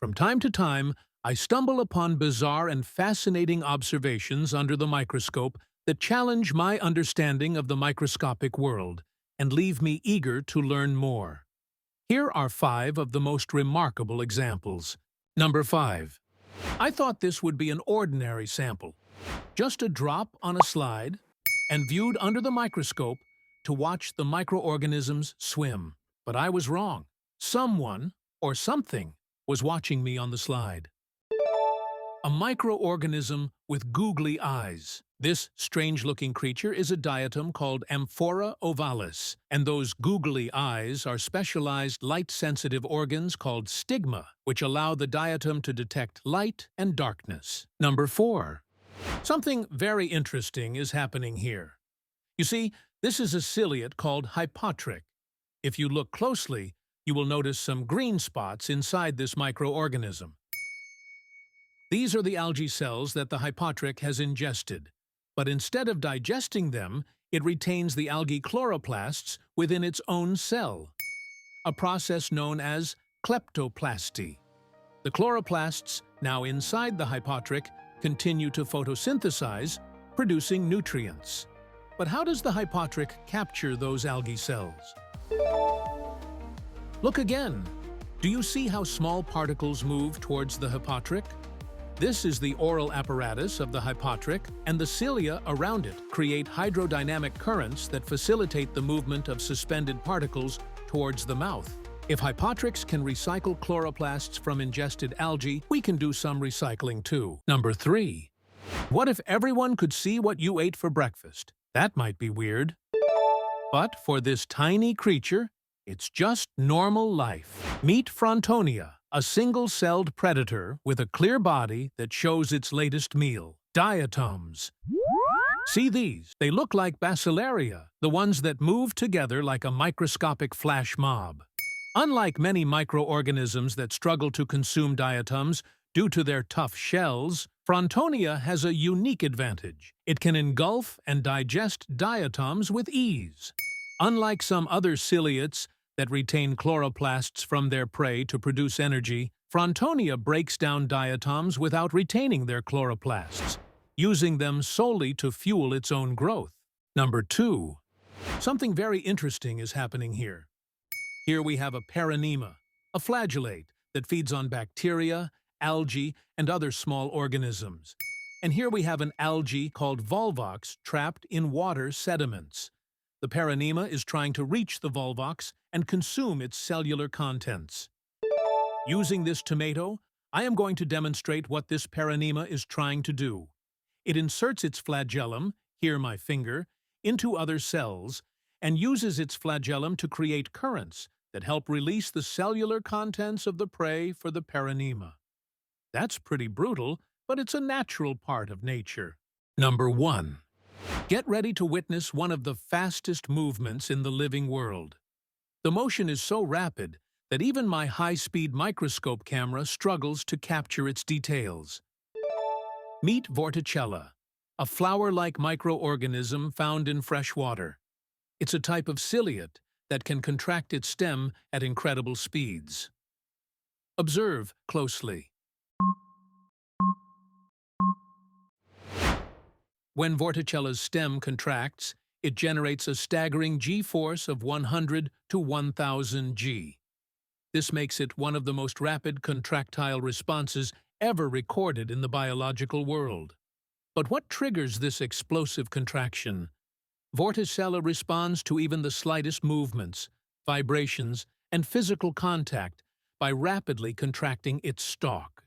From time to time, I stumble upon bizarre and fascinating observations under the microscope that challenge my understanding of the microscopic world and leave me eager to learn more. Here are 5 of the most remarkable examples. Number 5. I thought this would be an ordinary sample, just a drop on a slide, and viewed under the microscope to watch the microorganisms swim. But I was wrong. Someone, or something, was watching me on the slide. A microorganism with googly eyes. This strange-looking creature is a diatom called Amphora ovalis, and those googly eyes are specialized light-sensitive organs called stigma, which allow the diatom to detect light and darkness. Number 4. Something very interesting is happening here. You see, this is a ciliate called Hypotrich. If you look closely, you will notice some green spots inside this microorganism. These are the algae cells that the Hypotrich has ingested, but instead of digesting them, it retains the algae chloroplasts within its own cell, a process known as Kleptoplasty. The chloroplasts, now inside the Hypotrich, continue to photosynthesize, producing nutrients. But how does the Hypotrich capture those algae cells? Look again. Do you see how small particles move towards the Hypotrich? This is the oral apparatus of the Hypotrich, and the cilia around it create hydrodynamic currents that facilitate the movement of suspended particles towards the mouth. If Hypotrichs can recycle chloroplasts from ingested algae, we can do some recycling too. Number 3. What if everyone could see what you ate for breakfast? That might be weird. But for this tiny creature, it's just normal life. Meet Frontonia, a single-celled predator with a clear body that shows its latest meal, diatoms. See these? They look like basilaria, the ones that move together like a microscopic flash mob. Unlike many microorganisms that struggle to consume diatoms due to their tough shells, Frontonia has a unique advantage. It can engulf and digest diatoms with ease. Unlike some other ciliates that retain chloroplasts from their prey to produce energy, Frontonia breaks down diatoms without retaining their chloroplasts, using them solely to fuel its own growth. Number 2. Something very interesting is happening here. Here we have a Peranema, a flagellate that feeds on bacteria, algae, and other small organisms. And here we have an algae called Volvox trapped in water sediments. The Peranema is trying to reach the Volvox and consume its cellular contents. Using this tomato, I am going to demonstrate what this Peranema is trying to do. It inserts its flagellum, here my finger, into other cells, and uses its flagellum to create currents that help release the cellular contents of the prey for the Peranema. That's pretty brutal, but it's a natural part of nature. Number 1. Get ready to witness one of the fastest movements in the living world. The motion is so rapid that even my high-speed microscope camera struggles to capture its details. Meet Vorticella, a flower-like microorganism found in fresh water. It's a type of ciliate that can contract its stem at incredible speeds. Observe closely. When Vorticella's stem contracts, it generates a staggering G-force of 100 to 1000 G. This makes it one of the most rapid contractile responses ever recorded in the biological world. But what triggers this explosive contraction? Vorticella responds to even the slightest movements, vibrations, and physical contact by rapidly contracting its stalk.